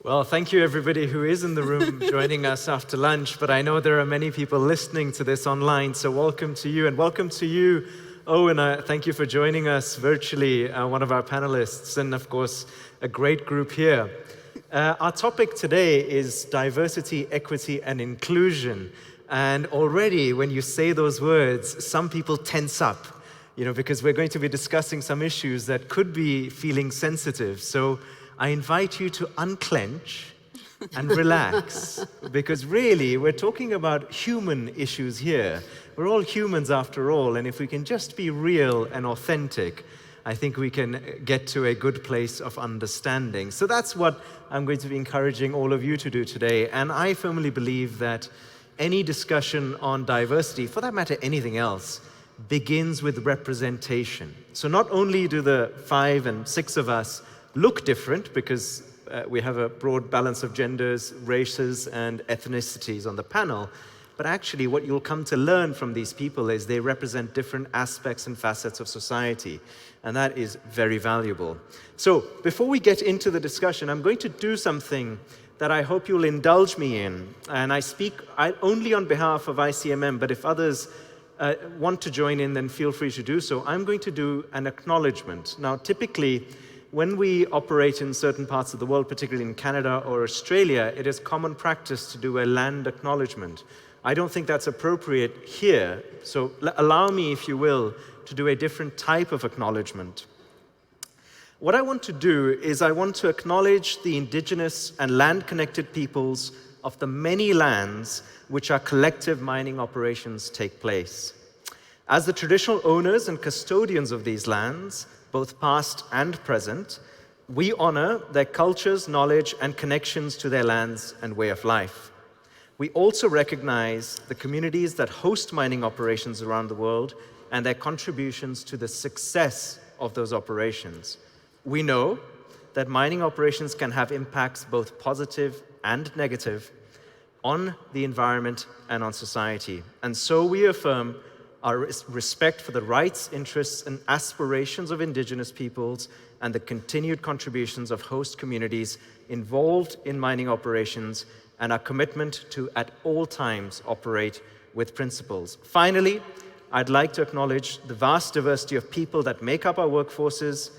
Well, thank you everybody who is in the room joining us after lunch, but I know there are many people listening to this online, so welcome to you, and welcome to you, Owen. Thank you for joining us virtually, one of our panelists, and of course, a great group here. Our topic today is diversity, equity, and inclusion. And already, when you say those words, some people tense up, because we're going to be discussing some issues that could be feeling sensitive. So I invite you to unclench and relax, because really, we're talking about human issues here. We're all humans after all, and if we can just be real and authentic, I think we can get to a good place of understanding. So that's what I'm going to be encouraging all of you to do today. And I firmly believe that any discussion on diversity, for that matter, anything else, begins with representation. So not only do the 5 and 6 of us look different because we have a broad balance of genders, races, and ethnicities on the panel, but actually what you'll come to learn from these people is they represent different aspects and facets of society, and that is very valuable. So before we get into the discussion, I'm going to do something that I hope you'll indulge me in, and I speak only on behalf of ICMM, but if others want to join in, then feel free to do so. I'm going to do an acknowledgement. Now, typically, when we operate in certain parts of the world, particularly in Canada or Australia, it is common practice to do a land acknowledgement. I don't think that's appropriate here, so allow me, if you will, to do a different type of acknowledgement. What I want to do is I want to acknowledge the indigenous and land-connected peoples of the many lands which our collective mining operations take place. As the traditional owners and custodians of these lands, both past and present, we honor their cultures, knowledge, and connections to their lands and way of life. We also recognize the communities that host mining operations around the world and their contributions to the success of those operations. We know that mining operations can have impacts both positive and negative on the environment and on society. And so we affirm our respect for the rights, interests, and aspirations of indigenous peoples and the continued contributions of host communities involved in mining operations, and our commitment to, at all times, operate with principles. Finally, I'd like to acknowledge the vast diversity of people that make up our workforces.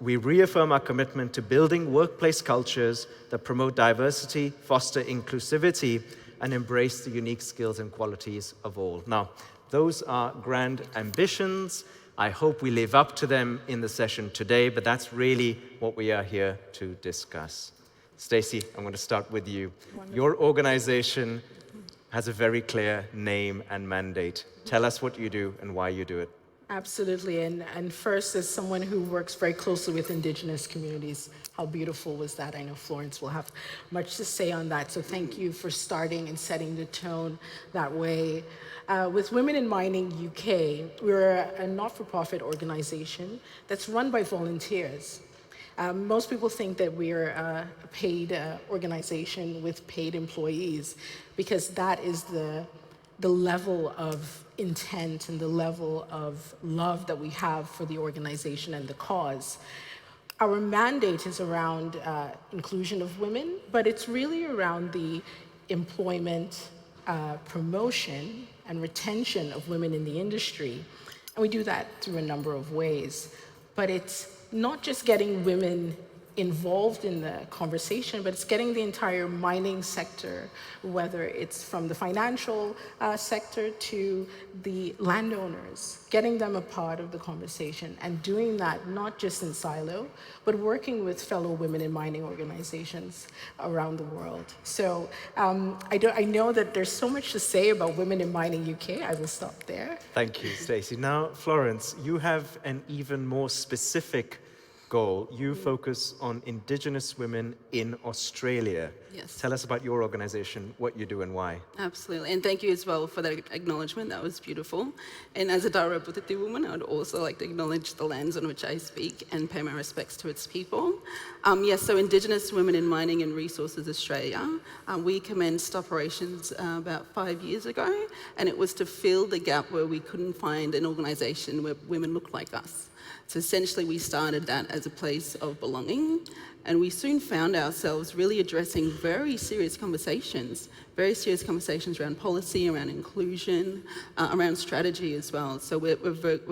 We reaffirm our commitment to building workplace cultures that promote diversity, foster inclusivity, and embrace the unique skills and qualities of all. Now, those are grand ambitions. I hope we live up to them in the session today, but that's really what we are here to discuss. Stacey, I'm going to start with you. Wonderful. Your organization has a very clear name and mandate. Tell us what you do and why you do it. Absolutely, and first, as someone who works very closely with indigenous communities, how beautiful was that? I know Florence will have much to say on that, so thank you for starting and setting the tone that way. With Women in Mining UK, we're a not-for-profit organization that's run by volunteers. Most people think that we're a paid organization with paid employees, because that is the level of intent and the level of love that we have for the organization and the cause. Our mandate is around inclusion of women, but it's really around the employment, promotion, and retention of women in the industry. And we do that through a number of ways. But it's not just getting women involved in the conversation, but it's getting the entire mining sector, whether it's from the financial sector to the landowners, getting them a part of the conversation, and doing that not just in silo, but working with fellow women in mining organizations around the world. So I know that there's so much to say about Women in Mining UK. I will stop there. Thank you, Stacey. Now, Florence, you have an even more specific goal. You focus on Indigenous women in Australia. Yes. Tell us about your organization, what you do and why. Absolutely, and thank you as well for that acknowledgement. That was beautiful. And as a Darabutiti woman, I would also like to acknowledge the lands on which I speak and pay my respects to its people. Yes, so Indigenous Women in Mining and Resources Australia, we commenced operations about 5 years ago, and it was to fill the gap where we couldn't find an organisation where women looked like us. So essentially we started that as a place of belonging, and we soon found ourselves really addressing very serious conversations around policy, around inclusion, around strategy as well. So we're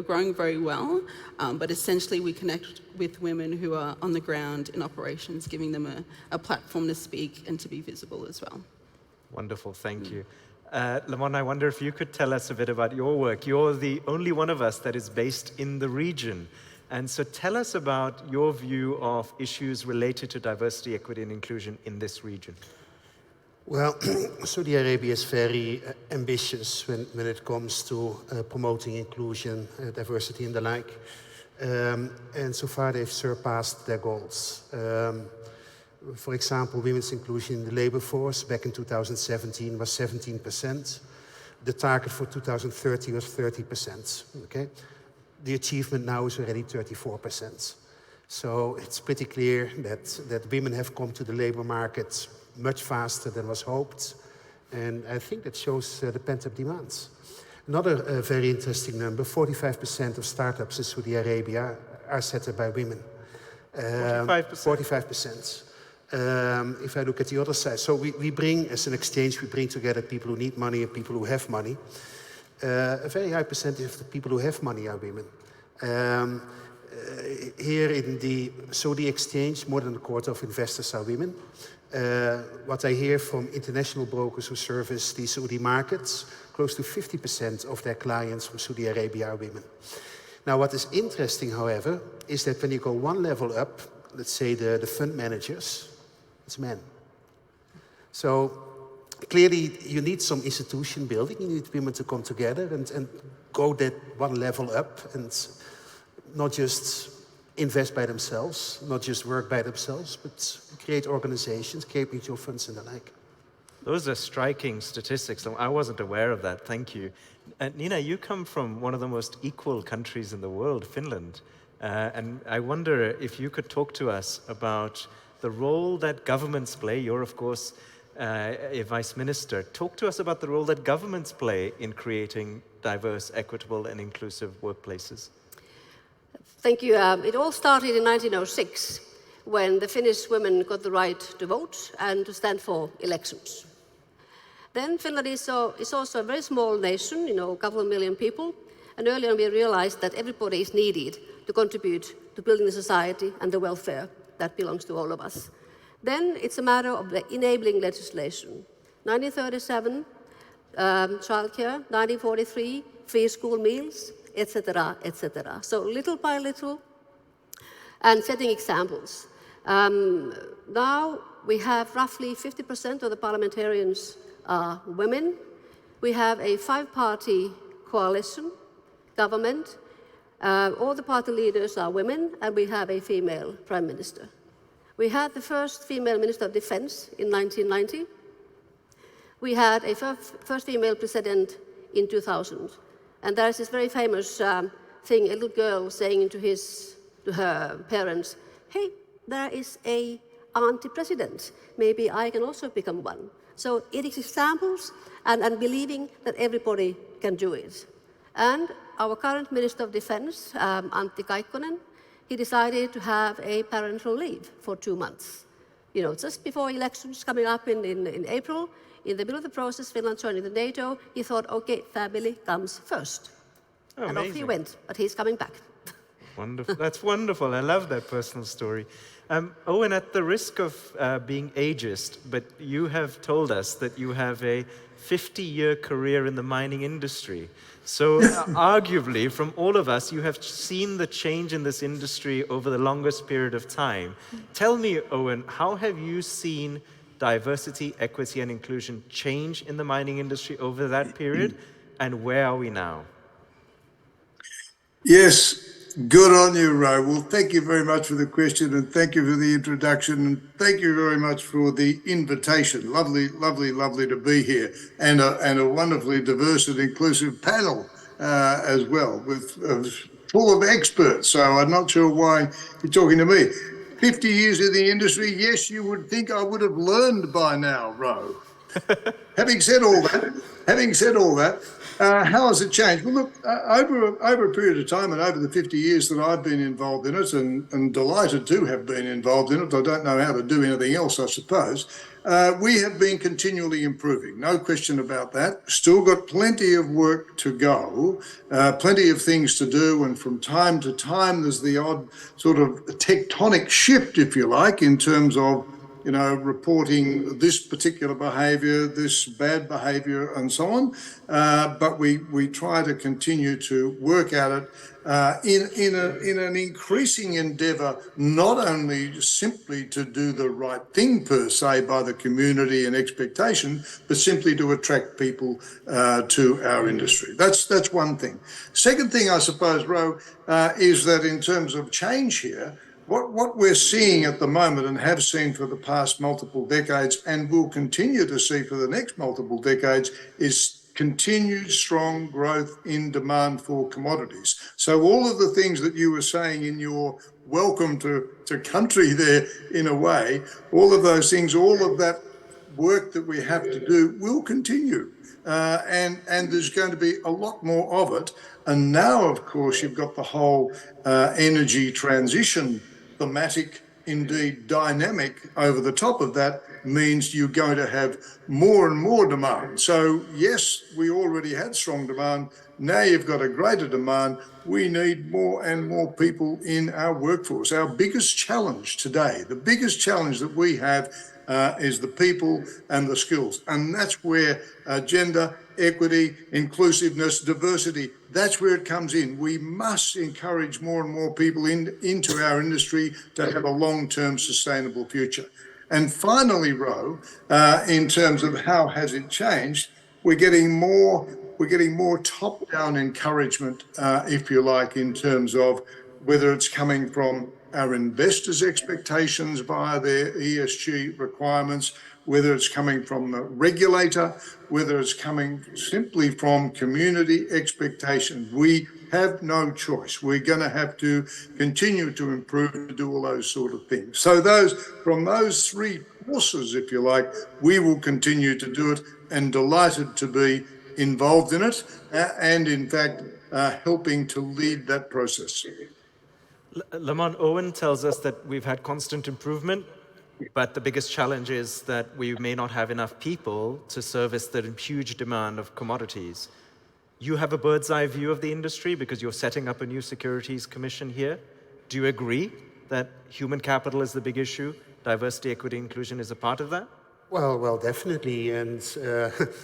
growing very well, but essentially we connect with women who are on the ground in operations, giving them a platform to speak and to be visible as well. Wonderful, thank you. Lamont, I wonder if you could tell us a bit about your work. You're the only one of us that is based in the region. And so tell us about your view of issues related to diversity, equity, and inclusion in this region. Well, Saudi Arabia is very ambitious when it comes to promoting inclusion, diversity, and the like. And so far they've surpassed their goals. For example, women's inclusion in the labor force back in 2017 was 17%. The target for 2030 was 30%. Okay? The achievement now is already 34%. So it's pretty clear that women have come to the labor market much faster than was hoped. And I think that shows the pent-up demands. Another very interesting number, 45% of startups in Saudi Arabia are set up by women. 45%. If I look at the other side, so we bring, as an exchange, we bring together people who need money and people who have money. A very high percentage of the people who have money are women. Here in the Saudi exchange, more than a quarter of investors are women. What I hear from international brokers who service the Saudi markets, close to 50% of their clients from Saudi Arabia are women. Now, what is interesting, however, is that when you go one level up, let's say the fund managers, it's men. So clearly, you need some institution building. You need women to come together and go that one level up and not just invest by themselves, not just work by themselves, but create organizations, create mutual funds and the like. Those are striking statistics. I wasn't aware of that. Thank you. Nina, you come from one of the most equal countries in the world, Finland. And I wonder if you could talk to us about the role that governments play. You're, of course, a vice minister. Talk to us about the role that governments play in creating diverse, equitable, and inclusive workplaces. Thank you. It all started in 1906 when the Finnish women got the right to vote and to stand for elections. Then Finland is also a very small nation, a couple of million people, and early on we realized that everybody is needed to contribute to building the society and the welfare that belongs to all of us. Then it's a matter of the enabling legislation. 1937, childcare, 1943, free school meals, etc., etc. So little by little, and setting examples. Now we have roughly 50% of the parliamentarians are women. We have a 5-party coalition government. All the party leaders are women, and we have a female prime minister. We had the first female minister of defense in 1990. We had a first female president in 2000. And there's this very famous thing, a little girl saying to her parents, hey, there is a auntie president. Maybe I can also become one. So it is examples and believing that everybody can do it. And our current Minister of Defense, Antti Kaikkonen, he decided to have a parental leave for 2 months. Just before elections coming up in April, in the middle of the process, Finland joining the NATO, he thought, okay, family comes first. Oh, and amazing. off he went, but he's coming back. Wonderful. That's wonderful. I love that personal story. Owen, at the risk of being ageist, but you have told us that you have a 50-year career in the mining industry. So arguably, from all of us, you have seen the change in this industry over the longest period of time. Tell me, Owen, how have you seen diversity, equity, and inclusion change in the mining industry over that period, and where are we now? Yes, good on you, Ro. Well, thank you very much for the question, and thank you for the introduction, and thank you very much for the invitation. Lovely, lovely, lovely to be here, and a wonderfully diverse and inclusive panel as well, full of experts. So I'm not sure why you're talking to me. 50 years in the industry, yes, you would think I would have learned by now, Ro. Having said all that, How has it changed? Well, look, over a period of time and over the 50 years that I've been involved in it, and delighted to have been involved in it, I don't know how to do anything else, I suppose, we have been continually improving, no question about that. Still got plenty of work to go, plenty of things to do, and from time to time there's the odd sort of tectonic shift, if you like, in terms of reporting this particular behaviour, this bad behaviour, and so on. But we try to continue to work at it in an increasing endeavour, not only simply to do the right thing per se by the community and expectation, but simply to attract people to our industry. That's one thing. Second thing, I suppose, Ro, is that in terms of change here, what we're seeing at the moment and have seen for the past multiple decades and will continue to see for the next multiple decades is continued strong growth in demand for commodities. So all of the things that you were saying in your welcome to country there, in a way, all of those things, all of that work that we have to do will continue. And there's going to be a lot more of it. And now, of course, you've got the whole energy transition thematic, indeed dynamic over the top of that, means you're going to have more and more demand. So yes, we already had strong demand. Now you've got a greater demand. We need more and more people in our workforce. Our biggest challenge today, the biggest challenge that we have is the people and the skills. And that's where gender, equity, inclusiveness, diversity, that's where it comes in. We must encourage more and more people into our industry to have a long-term sustainable future. And finally, Ro, in terms of how has it changed, we're getting more top-down encouragement, if you like, in terms of whether it's coming from our investors' expectations via their ESG requirements, whether it's coming from the regulator, whether it's coming simply from community expectations. We have no choice. We're going to have to continue to improve to do all those sort of things. So from those three forces, if you like, we will continue to do it, and delighted to be involved in it and in fact helping to lead that process. Lamont, Owen tells us that we've had constant improvement, but the biggest challenge is that we may not have enough people to service the huge demand of commodities. You have a bird's eye view of the industry because you're setting up a new securities commission here. Do you agree that human capital is the big issue? Diversity, equity, inclusion is a part of that? Well, definitely. And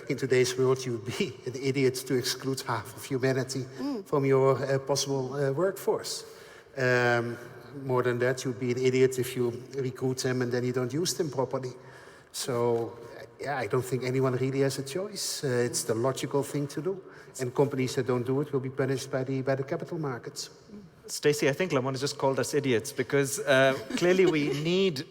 in today's world, you'd be an idiot to exclude half of humanity from your possible workforce. More than that, you'd be an idiot if you recruit them and then you don't use them properly. So, yeah, I don't think anyone really has a choice. It's the logical thing to do. And companies that don't do it will be punished by the capital markets. Stacey, I think Lamont has just called us idiots because clearly we need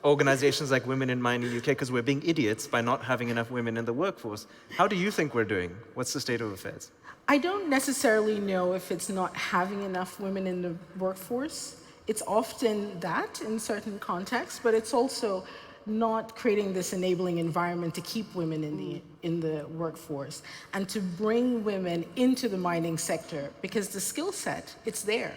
organizations like Women in Mining UK because we're being idiots by not having enough women in the workforce. How do you think we're doing? What's the state of affairs? I don't necessarily know if it's not having enough women in the workforce. It's often that in certain contexts, but it's also not creating this enabling environment to keep women in the workforce and to bring women into the mining sector, because the skill set, it's there.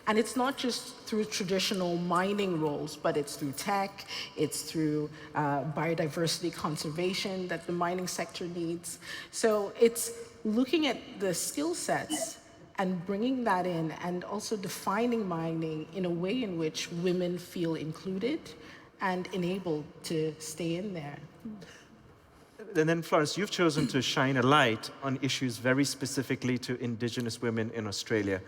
And it's not just through traditional mining roles, but it's through tech, it's through biodiversity conservation that the mining sector needs. So it's looking at the skill sets and bringing that in, and also defining mining in a way in which women feel included and enabled to stay in there. And then, Florence, you've chosen to shine a light on issues very specifically to Indigenous women in Australia.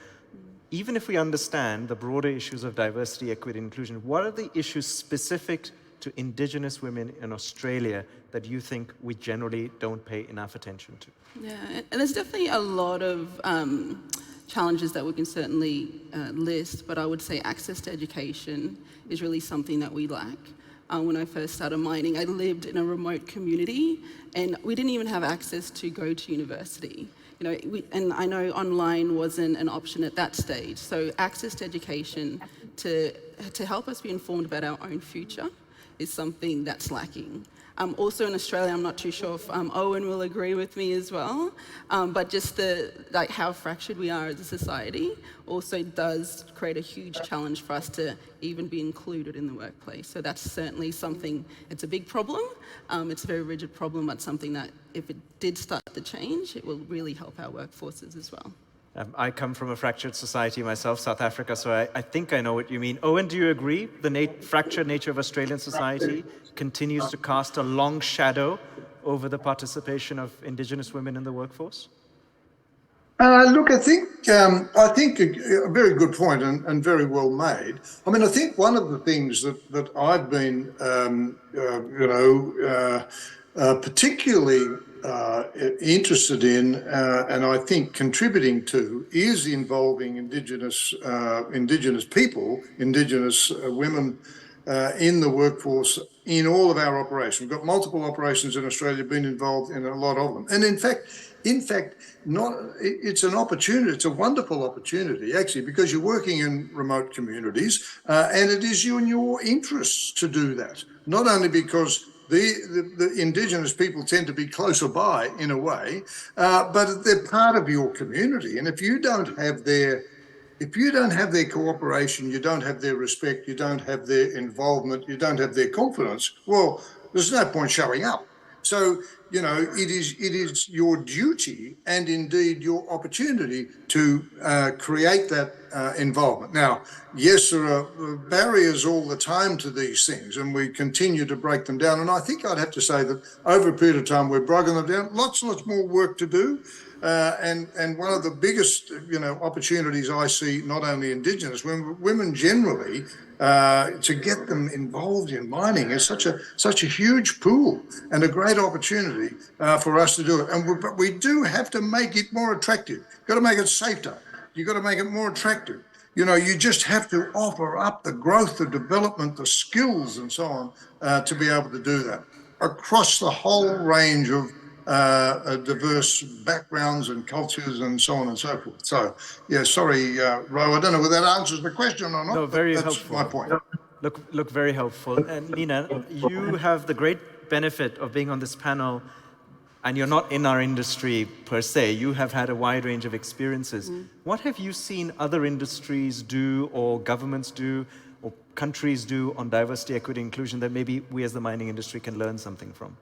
Even if we understand the broader issues of diversity, equity, inclusion, what are the issues specific to Indigenous women in Australia that you think we generally don't pay enough attention to? Yeah, and there's definitely a lot of challenges that we can certainly list, but I would say access to education is really something that we lack. When I first started mining, I lived in a remote community and we didn't even have access to go to university. And I know online wasn't an option at that stage. So access to education to help us be informed about our own future is something that's lacking. Also in Australia, I'm not too sure if Owen will agree with me as well, but just how fractured we are as a society also does create a huge challenge for us to even be included in the workplace. So that's certainly something, it's a big problem, it's a very rigid problem, but something that if it did start to change, it will really help our workforces as well. I come from a fractured society myself, South Africa, so I think I know what you mean. Owen, do you agree? The fractured nature of Australian society continues to cast a long shadow over the participation of Indigenous women in the workforce? Look, I think a very good point and very well made. I mean, I think one of the things that I've been, particularly interested in, and I think contributing to, is involving Indigenous people, Indigenous women in the workforce in all of our operations. We've got multiple operations in Australia, been involved in a lot of them, and in fact, it's an opportunity. It's a wonderful opportunity, actually, because you're working in remote communities, and it is in your interests to do that. Not only because the Indigenous people tend to be closer by in a way, but they're part of your community. And if you don't have their cooperation, you don't have their respect, you don't have their involvement, you don't have their confidence, well, there's no point showing up. So, it is your duty and indeed your opportunity to create that involvement. Now, yes, there are barriers all the time to these things, and we continue to break them down. And I think I'd have to say that over a period of time, we've broken them down. Lots more work to do. And one of the biggest, opportunities I see, not only Indigenous women generally, to get them involved in mining is such a huge pool and a great opportunity for us to do it. But we do have to make it more attractive. You've got to make it safer. You've got to make it more attractive. You just have to offer up the growth, the development, the skills and so on to be able to do that across the whole range of diverse backgrounds and cultures and so on and so forth. So, yeah, sorry, Ro, I don't know whether that answers the question or not. No, very that's helpful. my point. Look, very helpful. And Nina, you have the great benefit of being on this panel, and you're not in our industry per se. You have had a wide range of experiences. What have you seen other industries do, or governments do, or countries do on diversity, equity, inclusion that maybe we as the mining industry can learn something from?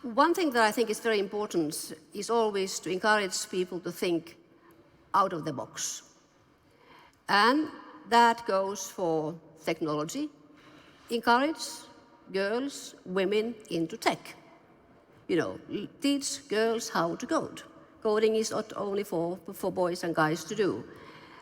One thing that I think is very important is always to encourage people to think out of the box. And that goes for technology. Encourage girls, women into tech. Teach girls how to code. Coding is not only for boys and guys to do.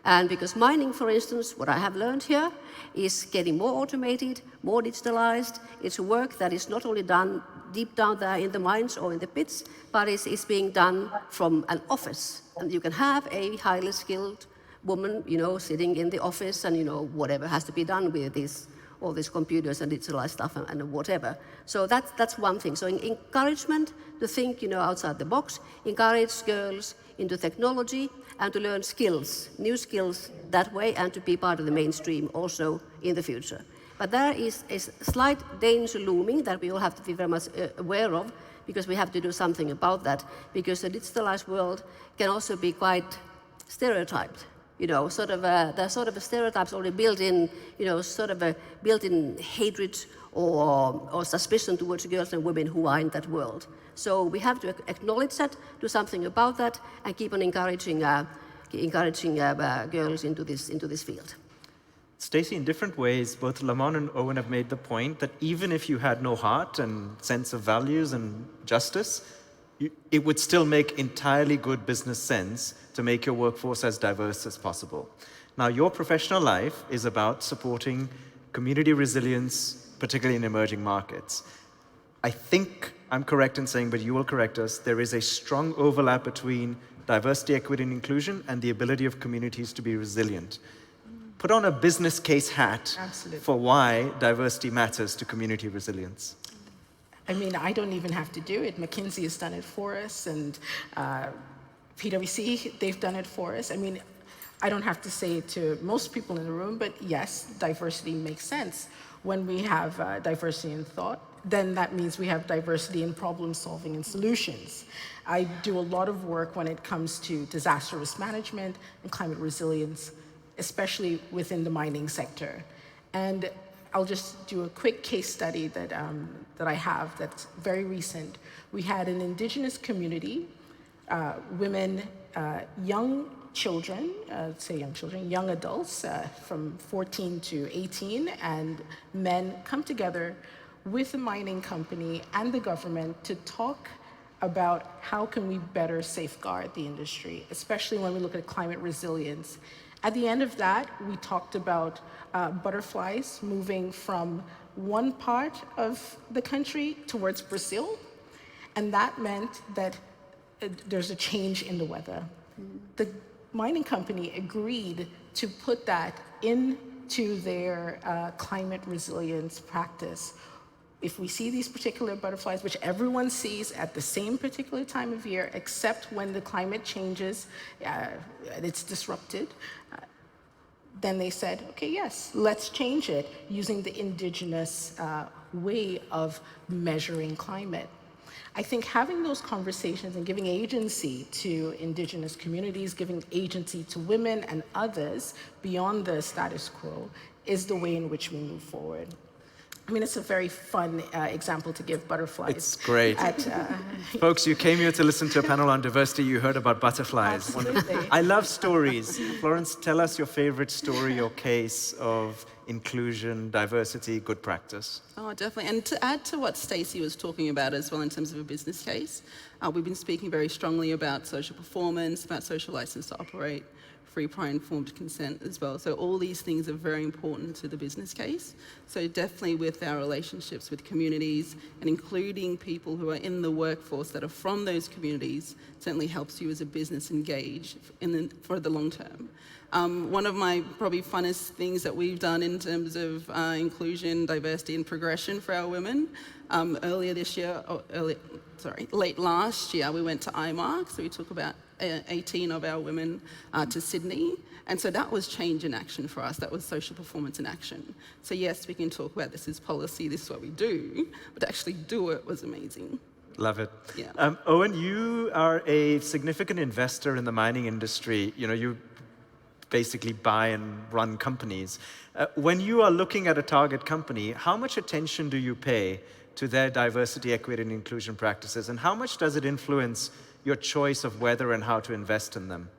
And because mining, for instance, what I have learned here is getting more automated, more digitalized. It's work that is not only done deep down there in the mines or in the pits, but it's being done from an office. And you can have a highly skilled woman, sitting in the office and, whatever has to be done with all these computers and digitalized stuff and whatever. So that's one thing. So encouragement to think, outside the box, encourage girls into technology and to learn skills, new skills that way, and to be part of the mainstream also in the future. But there is a slight danger looming that we all have to be very much aware of, because we have to do something about that, because the digitalized world can also be quite stereotyped. There's sort of a stereotypes already built in, sort of a built-in hatred or suspicion towards girls and women who are in that world. So we have to acknowledge that, do something about that, and keep on encouraging girls into this field. Stacey, in different ways, both Lamont and Owen have made the point that even if you had no heart and sense of values and justice, it would still make entirely good business sense to make your workforce as diverse as possible. Now, your professional life is about supporting community resilience, particularly in emerging markets. I think I'm correct in saying, but you will correct us, there is a strong overlap between diversity, equity, and inclusion and the ability of communities to be resilient. Put on a business case hat for why diversity matters to community resilience. I mean, I don't even have to do it. McKinsey has done it for us, and PwC, they've done it for us. I mean, I don't have to say it to most people in the room, but yes, diversity makes sense. When we have diversity in thought, then that means we have diversity in problem solving and solutions. I do a lot of work when it comes to disaster risk management and climate resilience, especially within the mining sector. And I'll just do a quick case study that I have that's very recent. We had an indigenous community, women, young children, young adults from 14 to 18, and men come together with the mining company and the government to talk about how can we better safeguard the industry, especially when we look at climate resilience. At the end of that, we talked about butterflies moving from one part of the country towards Brazil, and that meant that there's a change in the weather. The mining company agreed to put that into their climate resilience practice. If we see these particular butterflies, which everyone sees at the same particular time of year, except when the climate changes and it's disrupted, then they said, okay, yes, let's change it using the indigenous way of measuring climate. I think having those conversations and giving agency to indigenous communities, giving agency to women and others beyond the status quo is the way in which we move forward. I mean, it's a very fun example to give butterflies. It's great. Folks, you came here to listen to a panel on diversity. You heard about butterflies. Absolutely. I love stories. Florence, tell us your favorite story or case of inclusion, diversity, good practice. Oh, definitely. And to add to what Stacey was talking about as well in terms of a business case, we've been speaking very strongly about social performance, about social license to operate, free, prior, informed consent as well. So all these things are very important to the business case. So definitely with our relationships with communities and including people who are in the workforce that are from those communities certainly helps you as a business engage for the long term. One of my probably funnest things that we've done in terms of inclusion, diversity and progression for our women, late last year, we went to IMARC, so we took about 18 of our women to Sydney. And so that was change in action for us. That was social performance in action. So yes, we can talk about this is policy, this is what we do, but to actually do it was amazing. Love it. Yeah. Owen, you are a significant investor in the mining industry. You know, you basically buy and run companies. When you are looking at a target company, how much attention do you pay to their diversity, equity, and inclusion practices? And how much does it influence your choice of whether and how to invest in them?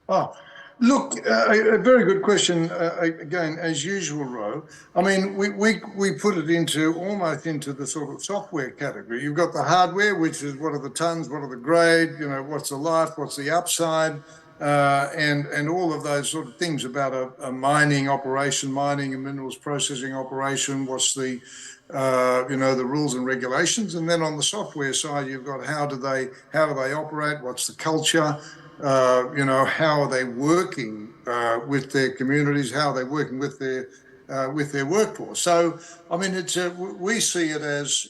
Oh, look, a very good question. Again, as usual, Ro. I mean, we put it into almost into the sort of software category. You've got the hardware, which is what are the tons, what are the grade, you know, what's the life, what's the upside, and all of those sort of things about a mining operation, mining and minerals processing operation. What's the the rules and regulations, and then on the software side, you've got how do they operate? What's the culture? How are they working with their communities? How are they working with their workforce? So, I mean, we see it as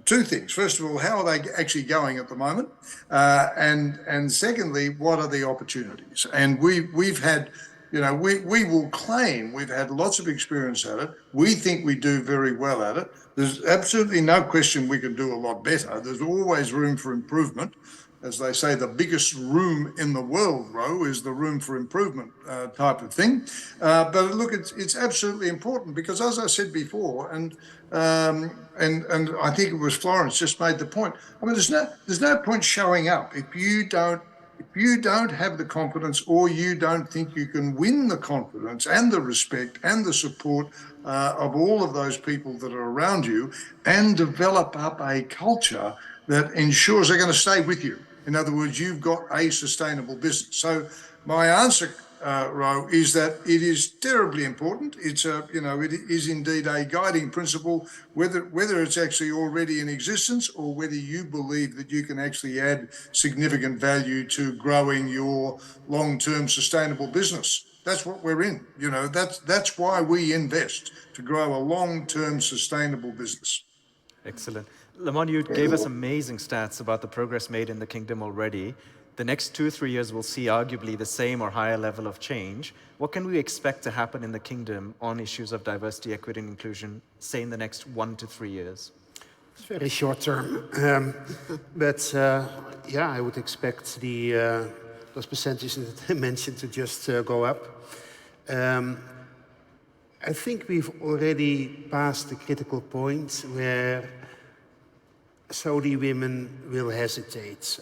two things. First of all, how are they actually going at the moment? And secondly, what are the opportunities? And we've had, we will claim we've had lots of experience at it. We think we do very well at it. There's absolutely no question we can do a lot better. There's always room for improvement. As they say, the biggest room in the world, Ro, is the room for improvement type of thing. But look, it's absolutely important because, as I said before, and I think it was Florence just made the point. I mean, there's no point showing up if you don't have the confidence, or you don't think you can win the confidence and the respect and the support of all of those people that are around you, and develop up a culture that ensures they're going to stay with you. In other words, you've got a sustainable business. So my answer, Ro, is that it is terribly important. It's it is indeed a guiding principle, whether it's actually already in existence or whether you believe that you can actually add significant value to growing your long-term sustainable business. That's what we're in. That's why we invest, to grow a long-term sustainable business. Excellent. Lamont, you gave us amazing stats about the progress made in the kingdom already. the next 2-3 years will see arguably the same or higher level of change. What can we expect to happen in the kingdom on issues of diversity, equity, and inclusion, say in the next 1 to 3 years? It's very short term. But yeah, I would expect those percentages that I mentioned to just go up. I think we've already passed the critical point where Saudi women will hesitate.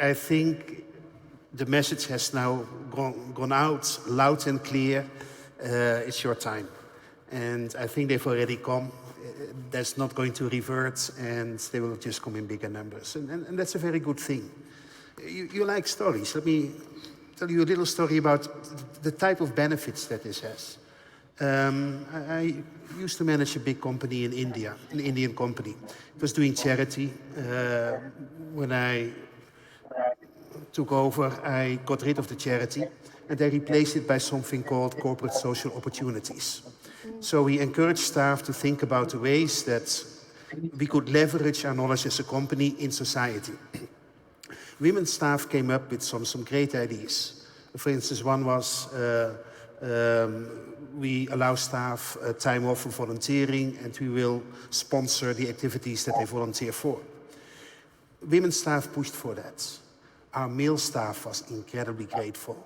I think the message has now gone out loud and clear. It's your time. And I think they've already come. That's not going to revert, and they will just come in bigger numbers. And that's a very good thing. You like stories. Let me tell you a little story about the type of benefits that this has. I used to manage a big company in India, an Indian company. It was doing charity. When I took over, I got rid of the charity, and I replaced it by something called corporate social opportunities. So we encourage staff to think about the ways that we could leverage our knowledge as a company in society. Women staff came up with some great ideas. For instance, one was we allow staff time off for volunteering, and we will sponsor the activities that they volunteer for. Women staff pushed for that. Our male staff was incredibly grateful.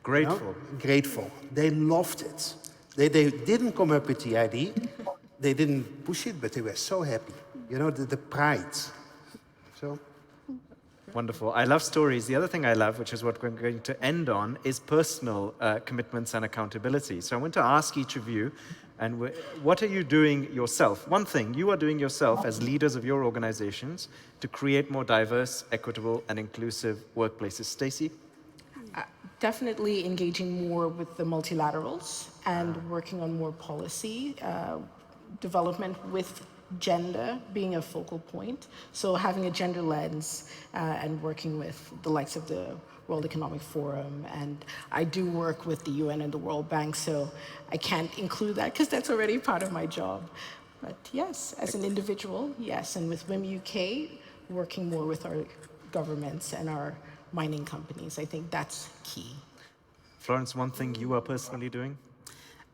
Grateful? You know? Grateful. They loved it. They didn't come up with the idea. They didn't push it, but they were so happy. You know, the pride. So. Wonderful. I love stories. The other thing I love, which is what we're going to end on, is personal commitments and accountability. So I want to ask each of you, and what are you doing yourself? One thing you are doing yourself as leaders of your organizations to create more diverse, equitable, and inclusive workplaces. Stacey? Definitely engaging more with the multilaterals and working on more policy development with gender being a focal point. So having a gender lens and working with the likes of the World Economic Forum. And I do work with the UN and the World Bank, so I can't include that because that's already part of my job. But yes, as an individual, yes. And with WIM UK, working more with our governments and our mining companies. I think that's key. Florence, one thing you are personally doing?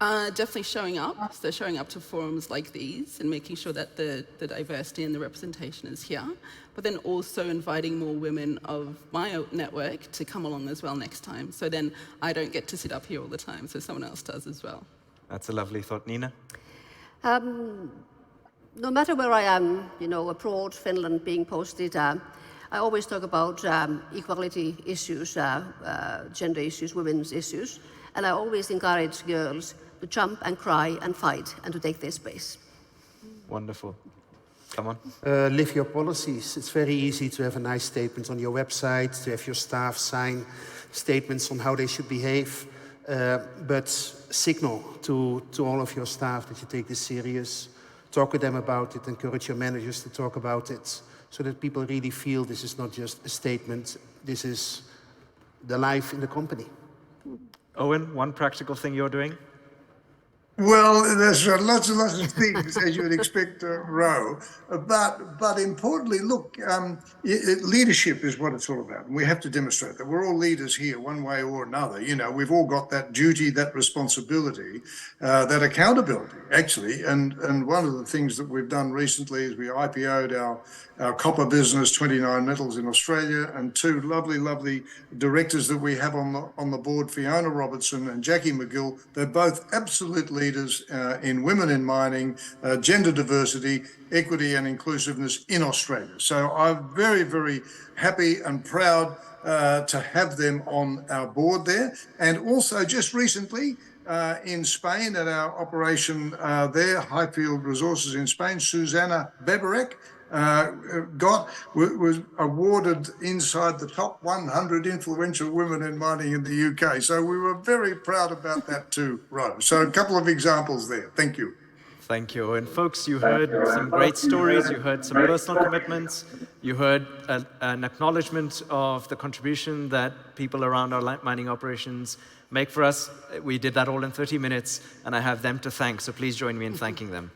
Definitely showing up. So showing up to forums like these and making sure that the diversity and the representation is here. But then also inviting more women of my network to come along as well next time. So then I don't get to sit up here all the time, so someone else does as well. That's a lovely thought. Nina? No matter where I am, you know, abroad, Finland, being posted, I always talk about equality issues, gender issues, women's issues, and I always encourage girls to jump and cry and fight and to take their space. Wonderful. Come on. Live your policies. It's very easy to have a nice statement on your website, to have your staff sign statements on how they should behave, but signal to all of your staff that you take this serious. Talk with them about it, encourage your managers to talk about it, so that people really feel this is not just a statement, this is the life in the company. Owen, one practical thing you're doing? Well, there's lots and lots of things, as you would expect, Ro. But importantly, look, leadership is what it's all about. And we have to demonstrate that we're all leaders here, one way or another. You know, we've all got that duty, that responsibility, that accountability, actually. And one of the things that we've done recently is we IPO'd our copper business, 29 Metals in Australia, and two lovely directors that we have on the board, Fiona Robertson and Jackie McGill. They're both absolute leaders in women in mining, gender diversity, equity and inclusiveness in Australia. So I'm very, very happy and proud to have them on our board there. And also just recently in Spain at our operation there, Highfield Resources in Spain, Susana Beberek, was awarded inside the top 100 influential women in mining in the UK. So we were very proud about that too, Ro. So a couple of examples there. Thank you. Thank you. And folks, you heard some great stories, you heard some personal commitments, you heard an acknowledgement of the contribution that people around our mining operations make for us. We did that all in 30 minutes, and I have them to thank, so please join me in thanking them.